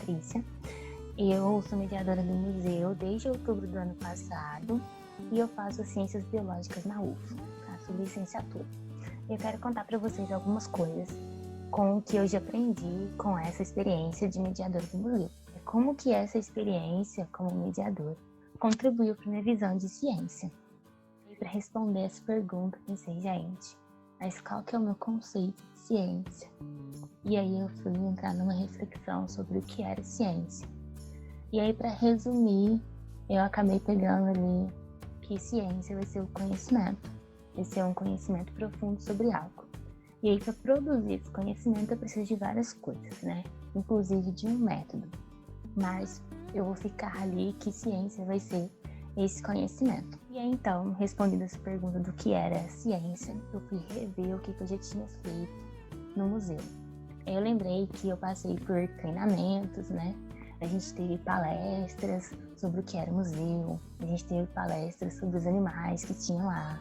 Patrícia. Eu sou mediadora do museu desde outubro do ano passado e eu faço Ciências Biológicas na UF, faço licenciatura. Eu quero contar para vocês algumas coisas com o que eu já aprendi com essa experiência de mediadora do museu. Como que essa experiência como mediadora contribuiu para minha visão de ciência. E para responder essa pergunta, pensei, gente, mas qual que é o meu conceito de ciência? E aí eu fui entrar numa reflexão sobre o que era ciência. E aí, para resumir, eu acabei pegando ali que ciência vai ser o conhecimento. Vai ser um conhecimento profundo sobre algo. E aí, para produzir esse conhecimento, eu preciso de várias coisas, né? Inclusive de um método. Mas eu vou ficar ali que ciência vai ser esse conhecimento. E aí, então, respondendo essa pergunta do que era ciência, eu fui rever o que eu já tinha feito no museu. Eu lembrei que eu passei por treinamentos, né? A gente teve palestras sobre o que era museu, a gente teve palestras sobre os animais que tinham lá,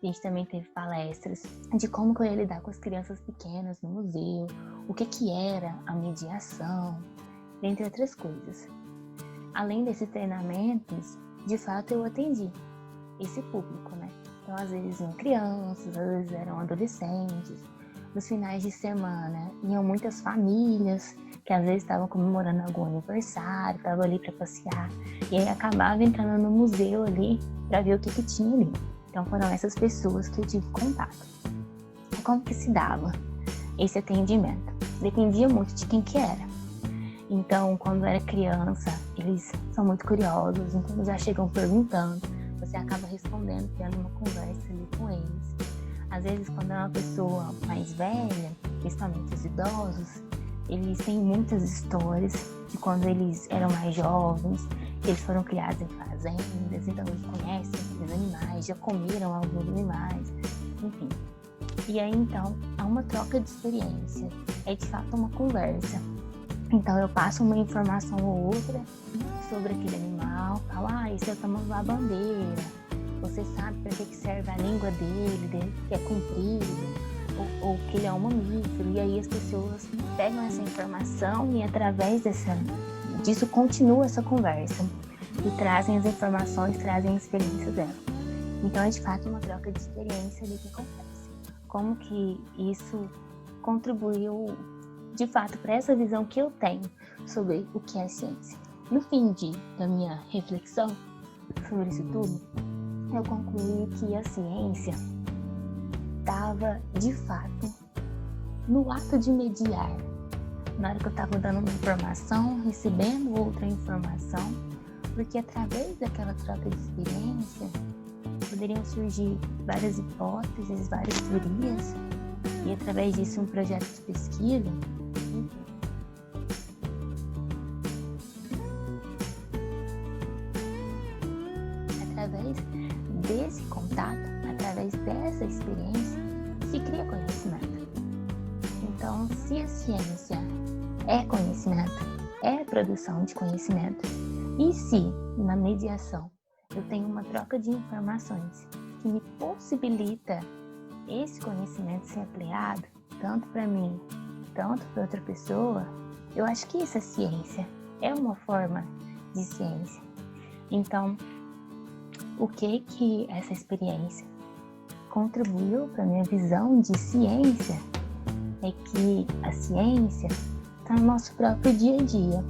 a gente também teve palestras de como que eu ia lidar com as crianças pequenas no museu, o que era a mediação, dentre outras coisas. Além desses treinamentos, de fato eu atendi esse público, né? Então às vezes iam crianças, às vezes eram adolescentes. Nos finais de semana iam muitas famílias que às vezes estavam comemorando algum aniversário, estavam ali para passear, e aí acabava entrando no museu ali para ver o que tinha ali. Então foram essas pessoas que eu tive contato. E como que se dava esse atendimento? Dependia muito de quem que era. Então, quando era criança, eles são muito curiosos, então eles já chegam perguntando, você acaba respondendo, tendo uma conversa ali com eles. Às vezes, quando é uma pessoa mais velha, principalmente os idosos, eles têm muitas histórias de quando eles eram mais jovens, que eles foram criados em fazendas, então eles conhecem os animais, já comeram alguns animais, enfim. E aí, então, há uma troca de experiência, é de fato uma conversa. Então, eu passo uma informação ou outra sobre aquele animal, falo, esse é o tamanho da bandeira, você sabe para que serve a língua dele que é comprido, ou que ele é um mamífero, e aí as pessoas pegam essa informação e através disso continua essa conversa e trazem as informações, trazem a experiência dela. Então é de fato uma troca de experiência ali que acontece. Como que isso contribuiu de fato para essa visão que eu tenho sobre o que é ciência. No fim da minha reflexão sobre isso tudo, eu concluí que a ciência estava, de fato, no ato de mediar. Na hora que eu estava dando uma informação, recebendo outra informação, porque através daquela troca de experiência, poderiam surgir várias hipóteses, várias teorias, e através disso um projeto de pesquisa. Através desse contato, através dessa experiência, se cria conhecimento. Então, se a ciência é conhecimento, é produção de conhecimento, e se na mediação eu tenho uma troca de informações que me possibilita esse conhecimento ser ampliado, tanto para mim, tanto para outra pessoa, eu acho que isso é ciência, é uma forma de ciência. Então, o que essa experiência contribuiu para a minha visão de ciência é que a ciência está no nosso próprio dia a dia,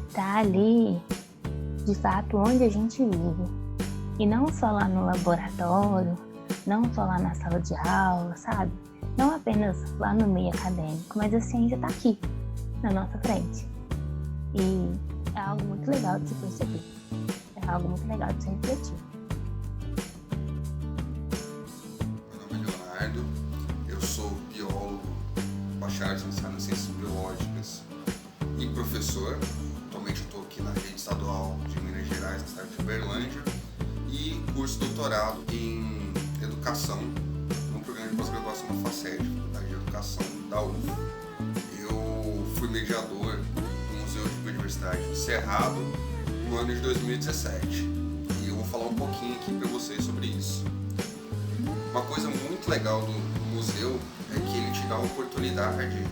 está ali, de fato, onde a gente vive, e não só lá no laboratório, não só lá na sala de aula, sabe? Não apenas lá no meio acadêmico, mas a ciência está aqui, na nossa frente. E é algo muito legal de se perceber, é algo muito legal de se refletir. Meu nome é Leonardo, eu sou biólogo, bacharel em Ciências Biológicas e professor. Atualmente eu estou aqui na rede estadual de Minas Gerais, na cidade de Uberlândia, e curso doutorado em Educação, no programa de pós-graduação da FACED, Faculdade de Educação da UF. Eu fui mediador do Museu de Biodiversidade do Cerrado no ano de 2017 e eu vou falar um pouquinho aqui para vocês sobre isso. Uma coisa muito legal do museu é que ele te dá a oportunidade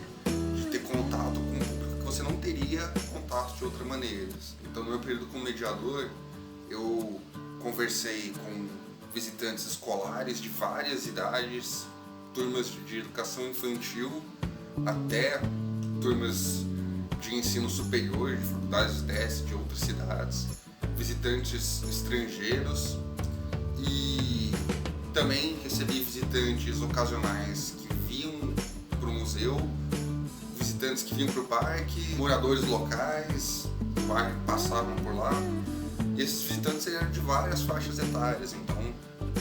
de ter contato com um público que você não teria contato de outras maneiras. Então, no meu período como mediador, eu conversei com visitantes escolares de várias idades, turmas de educação infantil até turmas de ensino superior, de faculdades de outras cidades, visitantes estrangeiros, e também recebi visitantes ocasionais que vinham para o museu, visitantes que vinham para o parque, moradores locais do parque que passavam por lá. E esses visitantes eram de várias faixas etárias, então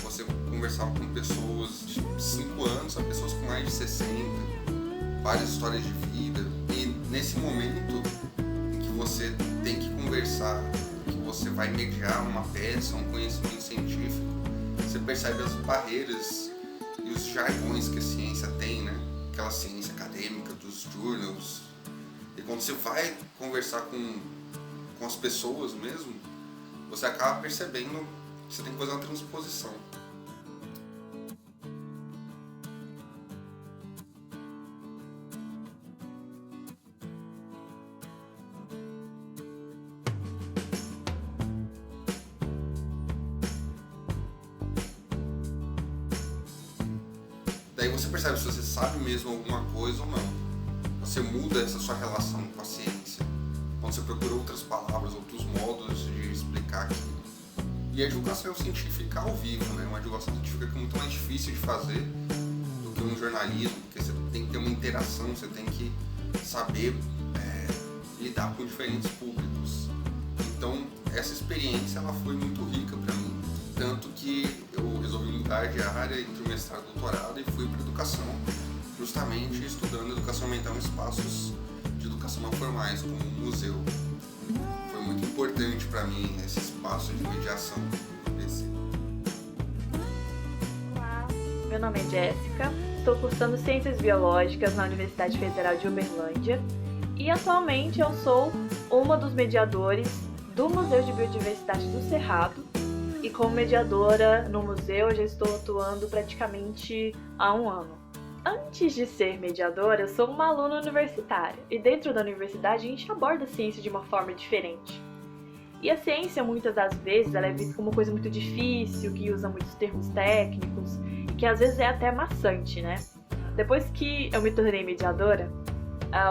você conversava com pessoas de 5 anos a pessoas com mais de 60, várias histórias de vida. E nesse momento em que você tem que conversar, que você vai mediar uma peça, um conhecimento científico, você percebe as barreiras e os jargões que a ciência tem, né? Aquela ciência acadêmica dos journals. E quando você vai conversar com as pessoas mesmo, você acaba percebendo que você tem que fazer uma transposição. Daí você percebe se você sabe mesmo alguma coisa ou não. Você muda essa sua relação com a ciência quando você procura outras palavras, outros modos de explicar aquilo. E a divulgação científica ao vivo, né? Uma divulgação científica que é muito mais difícil de fazer do que um jornalismo, porque você tem que ter uma interação, você tem que saber lidar com diferentes públicos. Então, essa experiência ela foi muito rica para mim, tanto que eu resolvi mudar de área entre o mestrado e o doutorado e fui para educação, justamente estudando educação ambiental em espaços de educação não formais, como um museu. Foi muito importante para mim esse espaço de mediação desse. Olá, meu nome é Jéssica, estou cursando Ciências Biológicas na Universidade Federal de Uberlândia e atualmente eu sou uma dos mediadores do Museu de Biodiversidade do Cerrado, e como mediadora no museu eu já estou atuando praticamente há 1 ano. Antes de ser mediadora, eu sou uma aluna universitária, e dentro da universidade a gente aborda a ciência de uma forma diferente. E a ciência, muitas das vezes, ela é vista como uma coisa muito difícil, que usa muitos termos técnicos, e que às vezes é até maçante, né? Depois que eu me tornei mediadora,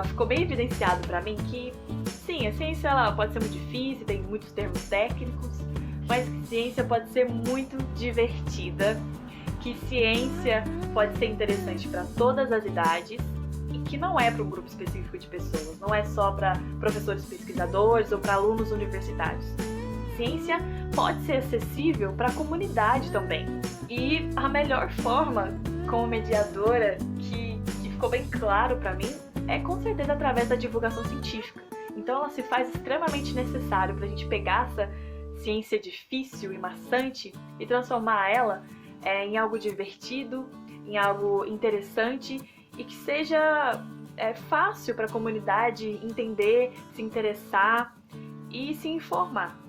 ficou bem evidenciado para mim que, sim, a ciência ela pode ser muito difícil, tem muitos termos técnicos, mas que ciência pode ser muito divertida, que ciência pode ser interessante para todas as idades e que não é para um grupo específico de pessoas, não é só para professores pesquisadores ou para alunos universitários. Ciência pode ser acessível para a comunidade também. E a melhor forma, como mediadora, que ficou bem claro para mim, é com certeza através da divulgação científica. Então ela se faz extremamente necessário para a gente pegar essa ciência difícil e maçante e transformar ela em algo divertido, em algo interessante e que seja fácil para a comunidade entender, se interessar e se informar.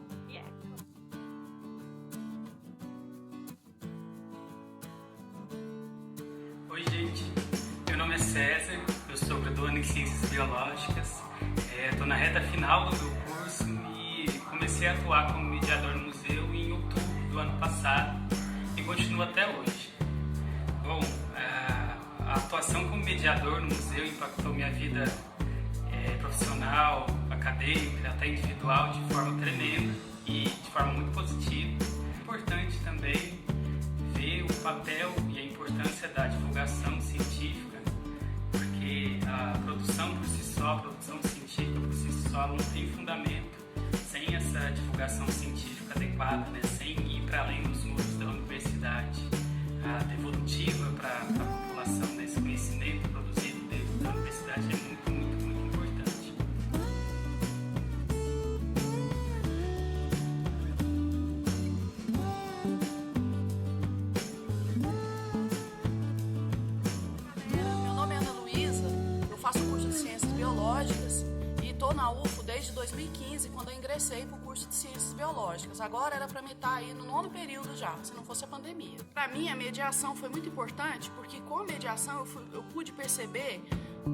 Oi gente, meu nome é César, eu sou graduando em Ciências Biológicas, estou na reta final do meu curso e comecei a atuar como mediador no museu em outubro do ano passado e continuo até hoje. Bom, a atuação como mediador no museu impactou minha vida profissional, acadêmica, até individual de forma tremenda e de forma muito positiva. É importante também ver o papel e a importância da divulgação científica, porque a produção por si só, a produção científica por si só não tem fundamento sem essa divulgação científica adequada, né? Sem ir para além dos muros da universidade, devolutiva para a população desse conhecimento produzido dentro da universidade é muito, muito, muito importante. Meu nome é Ana Luísa, eu faço o curso de Ciências Biológicas e estou na UFO desde 2015, quando eu ingressei para o curso de Ciências Biológicas. Agora era para mim estar aí no 9º período já, se não fosse a pandemia. Para mim, a mediação foi muito importante, porque com a mediação eu pude perceber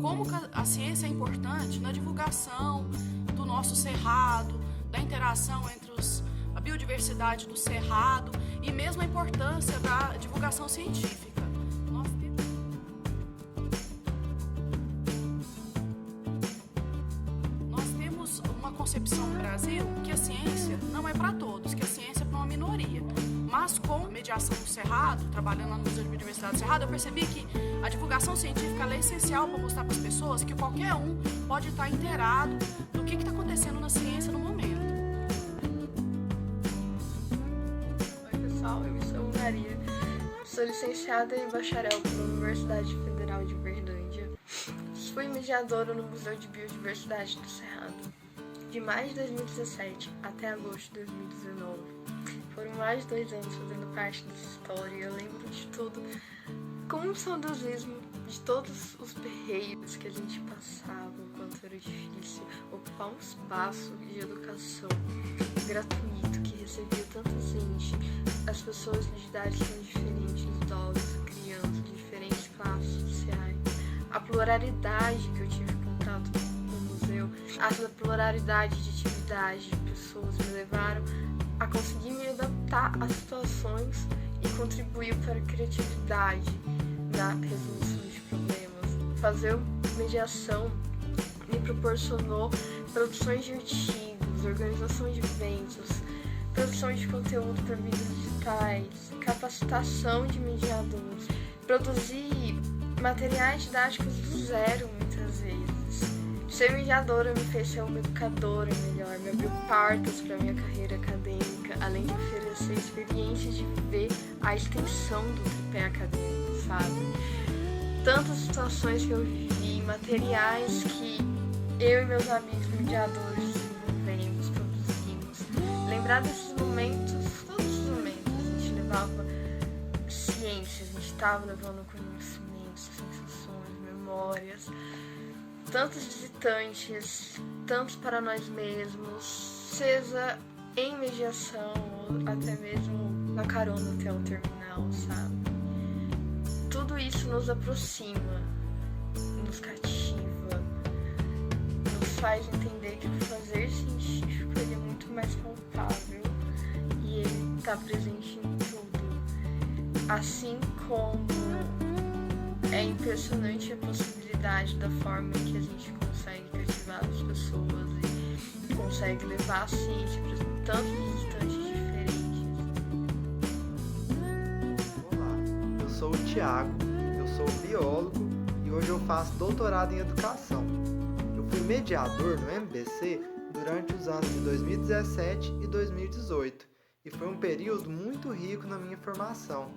como a ciência é importante na divulgação do nosso cerrado, da interação entre a biodiversidade do cerrado e mesmo a importância da divulgação científica. Nós temos uma concepção no Brasil que a ciência não é para todos, que a ciência é para uma minoria. Mas com a mediação do Cerrado, trabalhando lá no Museu de Biodiversidade do Cerrado, eu percebi que a divulgação científica é essencial para mostrar para as pessoas que qualquer um pode estar inteirado do que está acontecendo na ciência no momento. Oi pessoal, eu me chamo Maria, sou licenciada e bacharel pela Universidade Federal de Uberlândia. Fui mediadora no Museu de Biodiversidade do Cerrado de maio de 2017 até agosto de 2019. Foram mais de 2 anos fazendo parte dessa história e eu lembro de tudo com um saudosismo de todos os perreios que a gente passava, o quanto era difícil ocupar um espaço de educação gratuito que recebia tanta gente, as pessoas de idades tão diferentes, idosos, crianças, de diferentes classes sociais, a pluralidade que eu tive contato no museu, a pluralidade de atividades de pessoas me levaram a conseguir me adaptar às situações e contribuir para a criatividade na resolução de problemas. Fazer mediação me proporcionou produções de artigos, organização de eventos, produção de conteúdo para mídias digitais, capacitação de mediadores, produzir materiais didáticos do zero muitas vezes. Ser mediadora me fez ser uma educadora melhor, me abriu portas para a minha carreira acadêmica, além de oferecer experiências de viver a extensão do tripé acadêmico, sabe? Tantas situações que eu vivi, materiais que eu e meus amigos mediadores desenvolvemos, produzimos. Lembrar desses momentos, todos os momentos, a gente levava ciência, a gente estava levando conhecimentos, sensações, memórias, tantos visitantes, tantos para nós mesmos, seja em mediação ou até mesmo na carona até o terminal, sabe? Tudo isso nos aproxima, nos cativa, nos faz entender que o fazer científico ele é muito mais palpável e ele está presente em tudo. Assim como é impressionante a possibilidade da forma que a gente consegue cativar as pessoas e consegue levar a ciência para tantos instantes diferentes. Olá, eu sou o Thiago, eu sou biólogo e hoje eu faço doutorado em educação. Eu fui mediador no MBC durante os anos de 2017 e 2018 e foi um período muito rico na minha formação.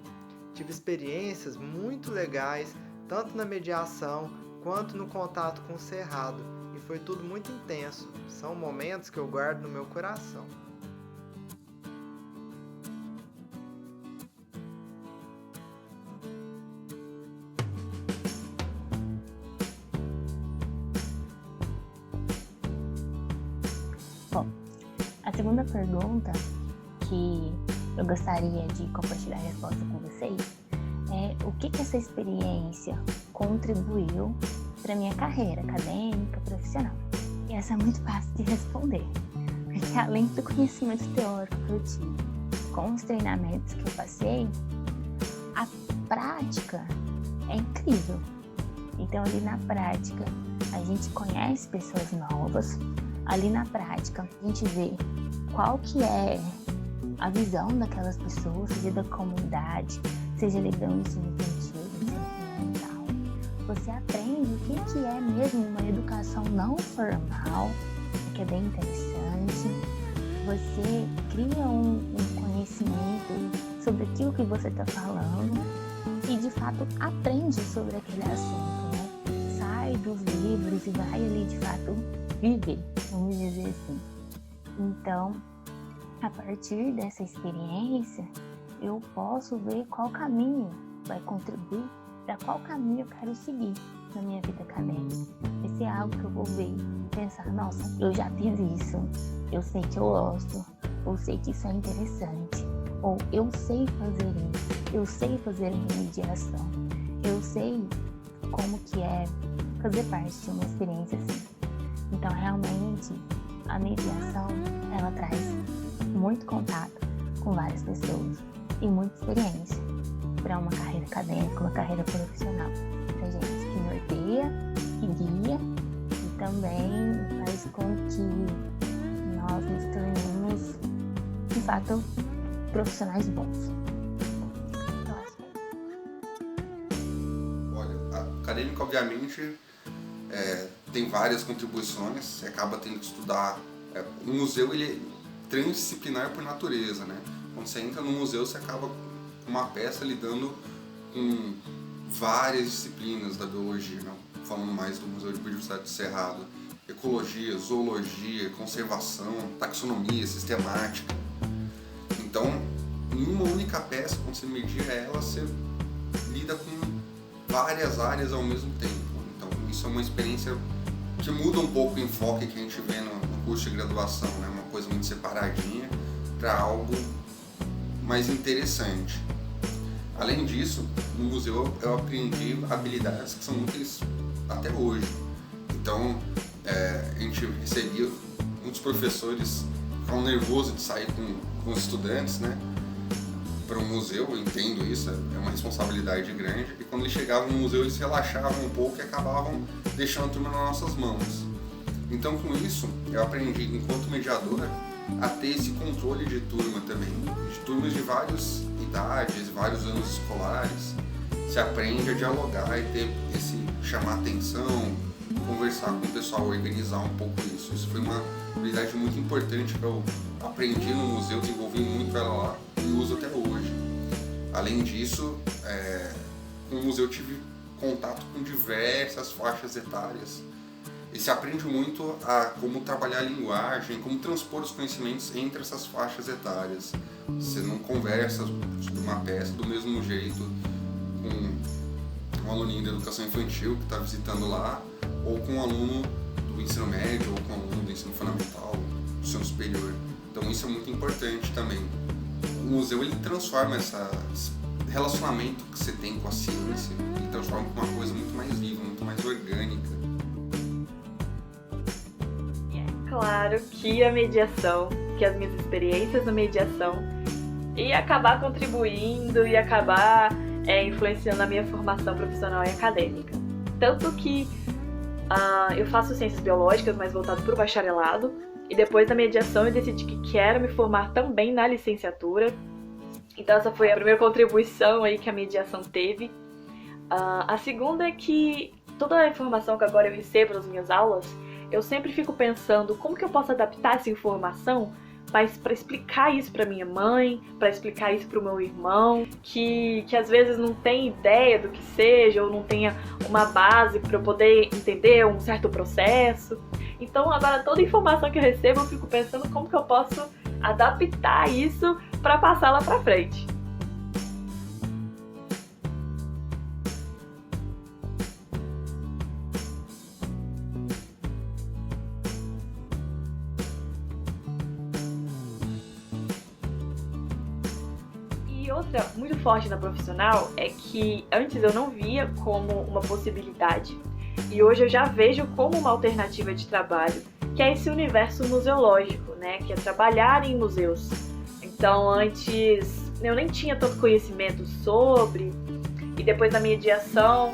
Tive experiências muito legais, tanto na mediação quanto no contato com o cerrado, e foi tudo muito intenso. São momentos que eu guardo no meu coração. Bom, a segunda pergunta que eu gostaria de compartilhar a resposta com vocês é o que essa experiência contribuiu para minha carreira acadêmica, profissional. E essa é muito fácil de responder, porque além do conhecimento teórico que eu tive, com os treinamentos que eu passei, a prática é incrível. Então ali na prática a gente conhece pessoas novas, ali na prática a gente vê qual que é a visão daquelas pessoas, seja da comunidade, seja ligando o ensino infantil, o ensino fundamental. Você aprende o que é mesmo uma educação não formal, que é bem interessante. Você cria um conhecimento sobre aquilo que você está falando e, de fato, aprende sobre aquele assunto, né? Sai dos livros e vai ali, de fato, viver, vamos dizer assim. Então, a partir dessa experiência, eu posso ver qual caminho vai contribuir, para qual caminho eu quero seguir na minha vida acadêmica. Esse é algo que eu vou ver e pensar, nossa, eu já fiz isso, eu sei que eu gosto, eu sei que isso é interessante, ou eu sei fazer isso, eu sei fazer mediação, eu sei como que é fazer parte de uma experiência assim. Então, realmente, a mediação, ela traz muito contato com várias pessoas e muita experiência para uma carreira acadêmica, uma carreira profissional. Pra gente que norteia, que guia e também faz com que nós nos tornemos, de fato, profissionais bons. Eu acho que é isso. Olha, a acadêmica, obviamente, tem várias contribuições, você acaba tendo que estudar. O museu, ele é transdisciplinar por natureza, né? Quando você entra no museu, você acaba com uma peça lidando com várias disciplinas da biologia, não? Falando mais do Museu de Biodiversidade do Cerrado, ecologia, zoologia, conservação, taxonomia, sistemática. Então, em uma única peça, quando você media ela, você lida com várias áreas ao mesmo tempo. Então, isso é uma experiência que muda um pouco o enfoque que a gente vê no curso de graduação, né? Uma coisa muito separadinha para algo mais interessante. Além disso, no museu eu aprendi habilidades que são úteis até hoje. Então, a gente recebia muitos professores ficavam nervosos de sair com os estudantes, né, para um museu. Eu entendo isso, é uma responsabilidade grande. E quando eles chegavam no museu, eles relaxavam um pouco e acabavam deixando a turma nas nossas mãos. Então, com isso, eu aprendi, enquanto mediador, a ter esse controle de turma também, de turmas de várias idades, vários anos escolares. Se aprende a dialogar e ter esse chamar atenção, conversar com o pessoal, organizar um pouco isso. Isso foi uma habilidade muito importante que eu aprendi no museu, desenvolvi muito ela lá e uso até hoje. Além disso, no museu eu tive contato com diversas faixas etárias. E se aprende muito a como trabalhar a linguagem, como transpor os conhecimentos entre essas faixas etárias. Você não conversa sobre uma peça do mesmo jeito com um aluninho da educação infantil que está visitando lá, ou com um aluno do ensino médio, ou com um aluno do ensino fundamental, do ensino superior. Então isso é muito importante também. O museu ele transforma esse relacionamento que você tem com a ciência, ele transforma em uma coisa muito mais viva, muito mais orgânica. Claro que a mediação, que as minhas experiências na mediação ia acabar contribuindo e acabar influenciando na minha formação profissional e acadêmica. Tanto que eu faço ciências biológicas, mas voltado para o bacharelado, e depois da mediação eu decidi que quero me formar também na licenciatura. Então essa foi a primeira contribuição aí que a mediação teve. A segunda é que toda a informação que agora eu recebo nas minhas aulas, eu sempre fico pensando como que eu posso adaptar essa informação para explicar isso para minha mãe, para explicar isso para o meu irmão, que às vezes não tem ideia do que seja, ou não tenha uma base para eu poder entender um certo processo. Então agora toda a informação que eu recebo eu fico pensando como que eu posso adaptar isso para passar lá para frente. Outra muito forte na profissional é que antes eu não via como uma possibilidade e hoje eu já vejo como uma alternativa de trabalho, que é esse universo museológico, né? Que é trabalhar em museus. Então antes eu nem tinha tanto conhecimento sobre, e depois da mediação,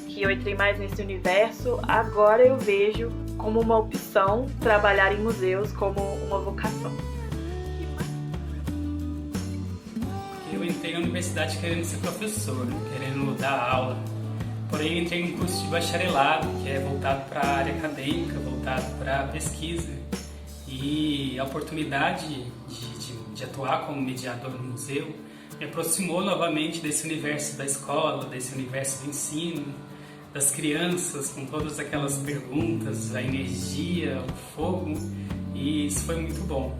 que eu entrei mais nesse universo, agora eu vejo como uma opção trabalhar em museus como uma vocação. Eu entrei na universidade querendo ser professor, querendo dar aula. Porém, eu entrei em um curso de bacharelado, que é voltado para a área acadêmica, voltado para a pesquisa. E a oportunidade de atuar como mediador no museu me aproximou novamente desse universo da escola, desse universo do ensino, das crianças, com todas aquelas perguntas, a energia, o fogo, e isso foi muito bom.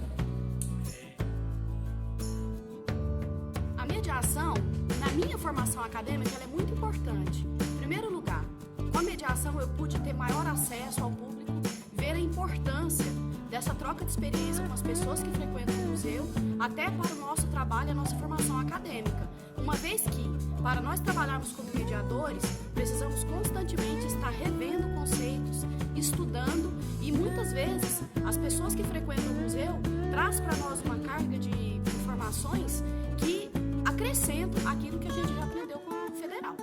A mediação, na minha formação acadêmica, ela é muito importante. Em primeiro lugar, com a mediação eu pude ter maior acesso ao público, ver a importância dessa troca de experiência com as pessoas que frequentam o museu, até para o nosso trabalho e a nossa formação acadêmica. uma vez que, para nós trabalharmos como mediadores, precisamos constantemente estar revendo conceitos, estudando, e muitas vezes as pessoas que frequentam o museu trazem para nós uma carga de informações que acrescentam aquilo que a gente já aprendeu com a federal.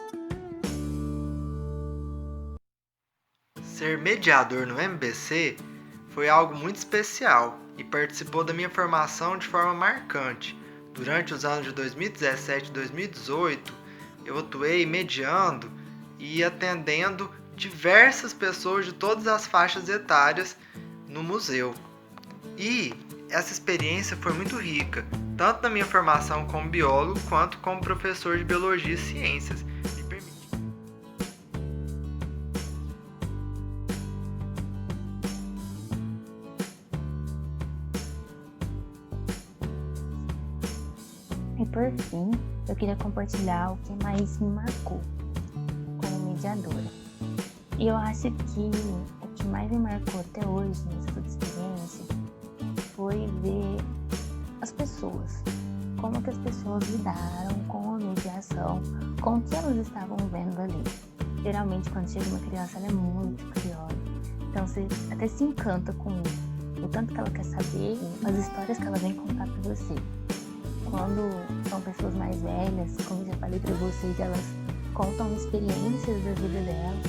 Ser mediador no MBC foi algo muito especial e participou da minha formação de forma marcante. Durante os anos de 2017 e 2018, eu atuei mediando e atendendo diversas pessoas de todas as faixas etárias no museu. E essa experiência foi muito rica, tanto na minha formação como biólogo quanto como professor de biologia e ciências. E por fim, eu queria compartilhar o que mais me marcou como mediadora. E eu acho que o que mais me marcou até hoje nessa experiência foi ver as pessoas, como que as pessoas lidaram com a mediação, com o que elas estavam vendo ali. Geralmente, quando chega uma criança, ela é muito curiosa, então você até se encanta com isso, o tanto que ela quer saber, as histórias que ela vem contar pra você. Quando são pessoas mais velhas, como já falei pra vocês, elas contam experiências da vida delas.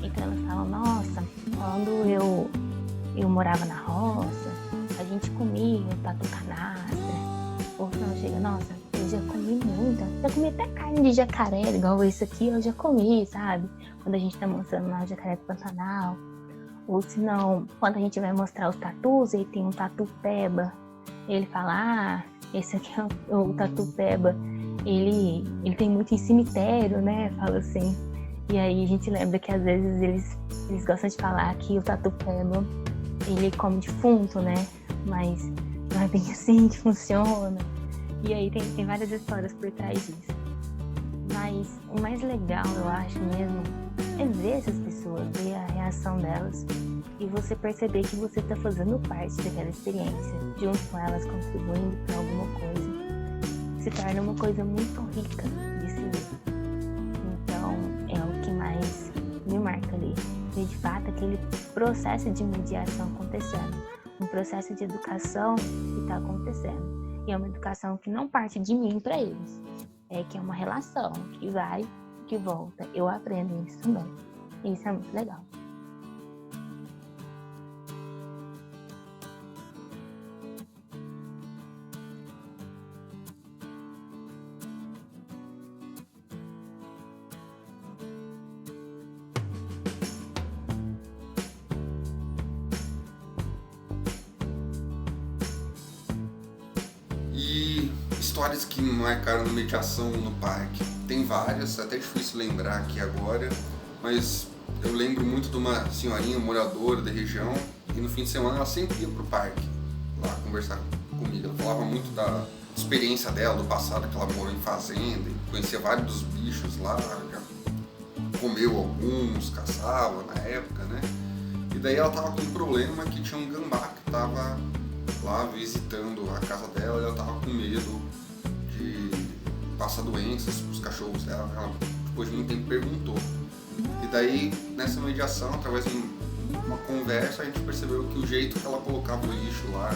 Então elas falam, nossa, quando eu morava na roça, a gente comia tatu canastra. Ou não, chega, nossa, eu já comi muita, já comi até carne de jacaré, igual esse aqui eu já comi, sabe? Quando a gente tá mostrando lá o jacaré do Pantanal. Ou se não, quando a gente vai mostrar os tatus, aí tem um tatu peba. Ele fala, esse aqui é o tatu peba, ele tem muito em cemitério, né? Fala assim. E aí a gente lembra que às vezes eles gostam de falar que o tatu peba, ele come defunto, né? Mas não é bem assim que funciona. E aí tem várias histórias por trás disso. Mas o mais legal, eu acho mesmo, é ver essas pessoas, ver a reação delas e você perceber que você está fazendo parte daquela experiência, junto com elas, contribuindo para alguma coisa. Se torna uma coisa muito rica de se ver. Então, é o que mais me marca ali. Ver de fato aquele processo de mediação acontecendo. Um processo de educação que está acontecendo. E é uma educação que não parte de mim para eles. É que é uma relação que vai, que volta. Eu aprendo isso também. E isso é muito legal. E histórias que marcaram na mediação no parque. Tem várias, é até difícil lembrar aqui agora, mas eu lembro muito de uma senhorinha moradora da região e no fim de semana ela sempre ia pro parque lá conversar comigo. Ela falava muito da experiência dela, do passado, que ela morou em fazenda, e conhecia vários dos bichos lá, já comeu alguns, caçava na época, né? E daí ela tava com um problema que tinha um gambá que tava lá visitando a casa dela e ela tava com medo de passar doenças pros cachorros dela. Ela, depois de muito tempo, perguntou. E daí, nessa mediação, através de uma conversa, a gente percebeu que o jeito que ela colocava o lixo lá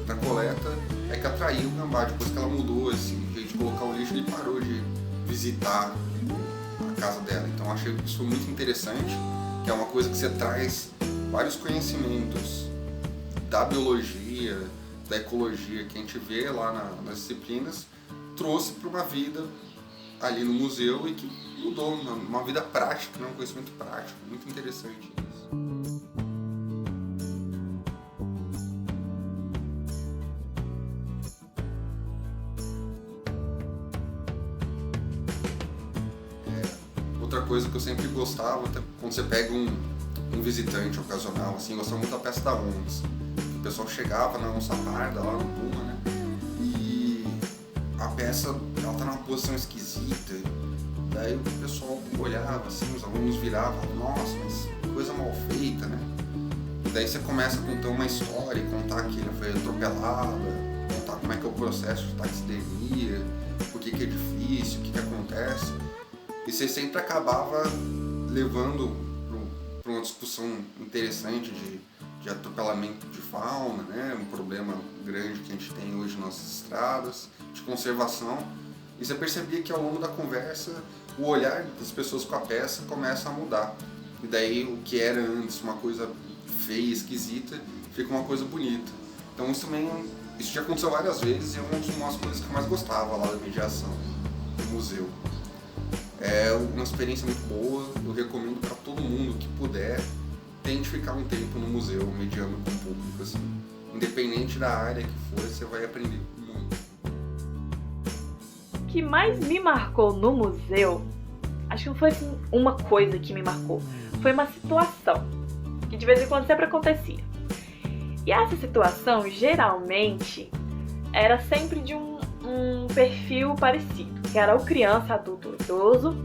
na coleta é que atraiu o gambá. Depois que ela mudou esse jeito de colocar o lixo, ele parou de visitar a casa dela. Então, eu achei isso muito interessante, que é uma coisa que você traz vários conhecimentos da biologia, da ecologia que a gente vê lá nas disciplinas, trouxe para uma vida ali no museu e que mudou uma vida prática, um conhecimento prático. Muito interessante isso. Outra coisa que eu sempre gostava, quando você pega um visitante ocasional, assim, eu gostava muito da peça da onça. O pessoal chegava na onça parda, lá no Puma, né? E a peça, ela tá numa posição esquisita. Daí o pessoal olhava, assim, os alunos viravam, nossa, mas que coisa mal feita, né? E daí você começa a contar uma história, contar que ela foi atropelada, contar como é que é o processo de taxidermia, o que é difícil, o que acontece. E você sempre acabava levando para uma discussão interessante de atropelamento de fauna, né? Um problema grande que a gente tem hoje nas nossas estradas, de conservação. E você percebia que ao longo da conversa o olhar das pessoas com a peça começa a mudar. E daí o que era antes uma coisa feia, esquisita, fica uma coisa bonita. Então isso já aconteceu várias vezes e é uma das coisas que eu mais gostava lá da mediação do museu. É uma experiência muito boa, eu recomendo para todo mundo que puder, tente ficar um tempo no museu mediando com o público, assim. Independente da área que for, você vai aprender muito. O que mais me marcou no museu, acho que não foi assim, uma coisa que me marcou, foi uma situação que de vez em quando sempre acontecia. E essa situação, geralmente, era sempre de um perfil parecido, que era o criança, adulto ou idoso,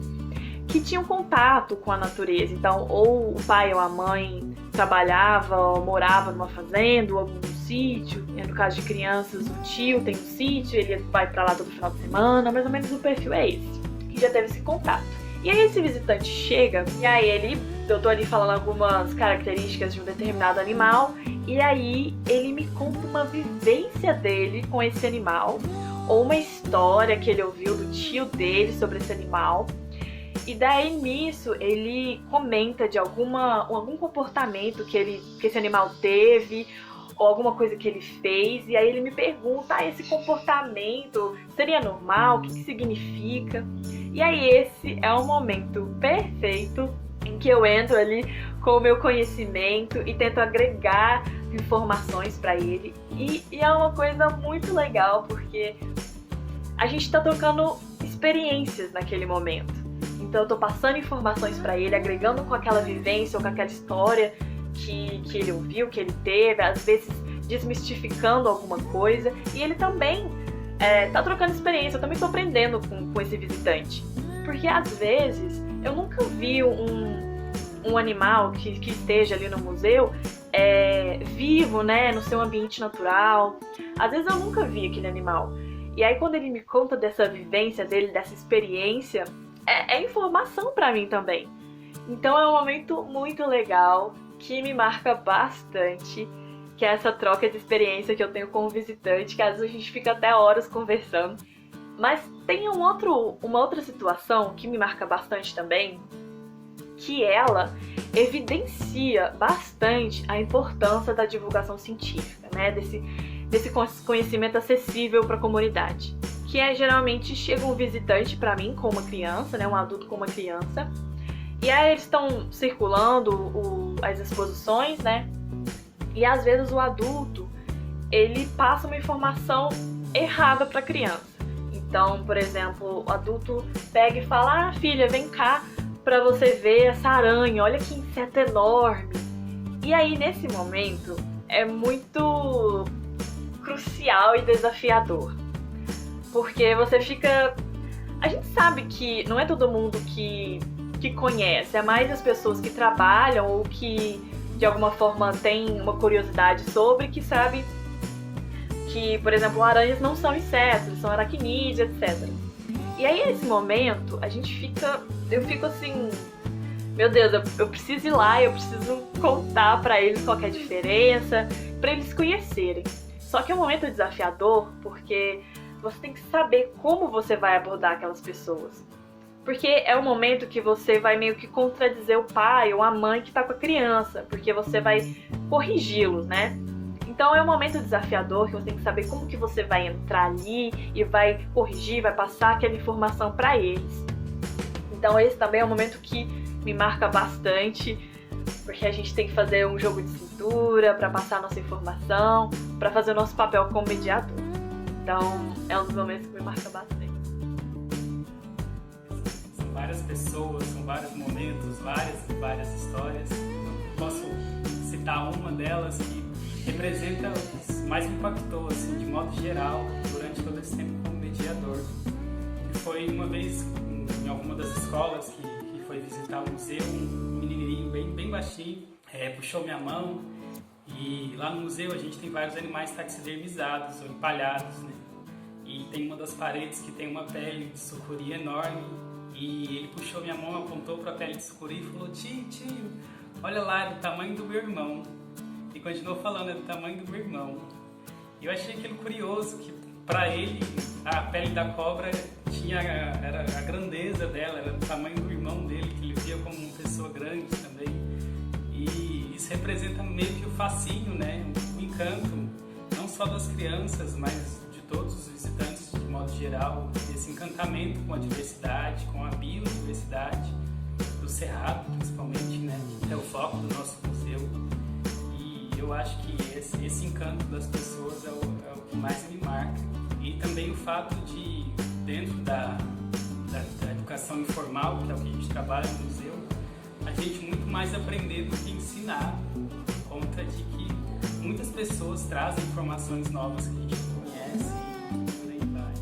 que tinha um contato com a natureza. Então, ou o pai ou a mãe trabalhava ou morava numa fazenda ou algum sítio. No caso de crianças, o tio tem um sítio, ele vai pra lá todo final de semana. Mais ou menos o perfil é esse, que já teve esse contato. E aí esse visitante chega, e aí eu tô ali falando algumas características de um determinado animal, e aí ele me conta uma vivência dele com esse animal, ou uma história que ele ouviu do tio dele sobre esse animal. E daí nisso ele comenta de algum comportamento que esse animal teve, ou alguma coisa que ele fez, e aí ele me pergunta, esse comportamento seria normal? O que significa? E aí esse é o momento perfeito em que eu entro ali com o meu conhecimento e tento agregar informações para ele. E é uma coisa muito legal, porque a gente está trocando experiências naquele momento. Então eu tô passando informações para ele, agregando com aquela vivência ou com aquela história que ele ouviu, que ele teve, às vezes desmistificando alguma coisa. E ele também tá trocando experiência, eu também tô aprendendo com esse visitante. Porque às vezes eu nunca vi um animal que esteja ali no museu vivo, né, no seu ambiente natural. Às vezes eu nunca vi aquele animal. E aí quando ele me conta dessa vivência dele, dessa experiência, é informação pra mim também. Então é um momento muito legal, que me marca bastante, que é essa troca de experiência que eu tenho com o visitante, que às vezes a gente fica até horas conversando. Mas tem uma outra situação que me marca bastante também, que ela evidencia bastante a importância da divulgação científica, né? Desse conhecimento acessível para a comunidade. Que geralmente chega um visitante para mim com uma criança, né? Um adulto com uma criança, e aí eles estão circulando as exposições, né? E às vezes o adulto, ele passa uma informação errada para a criança. Então, por exemplo, o adulto pega e fala, filha, vem cá para você ver essa aranha, olha que inseto enorme. E aí, nesse momento, é muito crucial e desafiador. Porque você fica... A gente sabe que não é todo mundo que conhece, é mais as pessoas que trabalham ou que de alguma forma tem uma curiosidade sobre, que sabe que, por exemplo, aranhas não são insetos, são aracnídeos, etc. E aí nesse momento eu fico assim, meu Deus, eu preciso ir lá, eu preciso contar pra eles qual que é a diferença, pra eles conhecerem. Só que é um momento desafiador, porque você tem que saber como você vai abordar aquelas pessoas. Porque é um momento que você vai meio que contradizer o pai ou a mãe que tá com a criança, porque você vai corrigi-los, né? Então é um momento desafiador, que você tem que saber como que você vai entrar ali e vai corrigir, vai passar aquela informação para eles. Então esse também é um momento que me marca bastante, porque a gente tem que fazer um jogo de cintura para passar a nossa informação, para fazer o nosso papel como mediador. Então é um dos momentos que me marca bastante. São várias pessoas, são vários momentos, várias histórias. Eu posso citar uma delas que representa o que mais me impactou, assim, de modo geral, durante todo esse tempo como mediador. E foi uma vez em alguma das escolas que foi visitar o museu, um menininho bem baixinho puxou minha mão E lá no museu a gente tem vários animais taxidermizados ou empalhados, né? E tem uma das paredes que tem uma pele de sucuri enorme. E ele puxou minha mão, apontou para a pele de sucuri e falou: tio, olha lá, é do tamanho do meu irmão. E continuou falando: é do tamanho do meu irmão. E eu achei aquilo curioso, que para ele a pele da cobra era a grandeza dela, era do tamanho do irmão dele, que ele via como uma pessoa grande também. E isso representa meio que o fascínio, né? O encanto, não só das crianças, mas de todos os visitantes de modo geral, esse encantamento com a diversidade, com a biodiversidade do Cerrado, principalmente, né? Que é o foco do nosso museu. E eu acho que esse encanto das pessoas é o que mais me marca. E também o fato de, dentro da educação informal, que é o que a gente trabalha no museu, a gente muito mais aprender do que ensinar, por conta de que muitas pessoas trazem informações novas que a gente não conhece e por aí vai.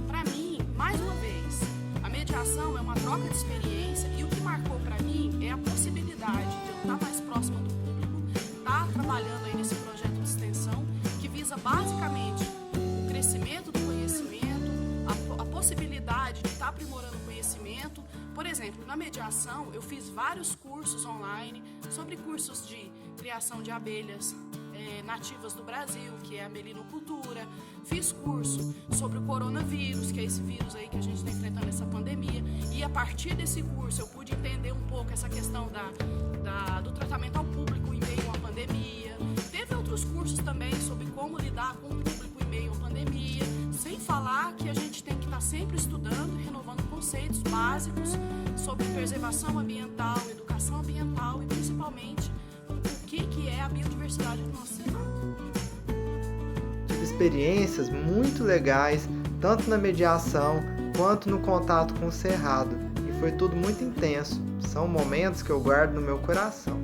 Para mim, mais uma vez, a mediação é uma troca de experiência e o que marcou para mim é a possibilidade de eu estar mais próxima do público, estar trabalhando aí nesse projeto de extensão que visa basicamente o crescimento do conhecimento, a possibilidade de estar aprimorando o conhecimento. Por exemplo, na mediação eu fiz vários cursos online sobre cursos de criação de abelhas nativas do Brasil, que é a melinocultura. Fiz curso sobre o coronavírus, que é esse vírus aí que a gente está enfrentando, essa pandemia. E a partir desse curso eu pude entender um pouco essa questão do tratamento ao público em meio a uma pandemia. Teve outros cursos também sobre como lidar com o público em meio a uma pandemia, sem falar que a gente tem que estar sempre estudando e renovando conceitos básicos sobre preservação ambiental, educação ambiental e principalmente o que é a biodiversidade do nosso Cerrado. Tive experiências muito legais, tanto na mediação quanto no contato com o Cerrado, e foi tudo muito intenso. São momentos que eu guardo no meu coração.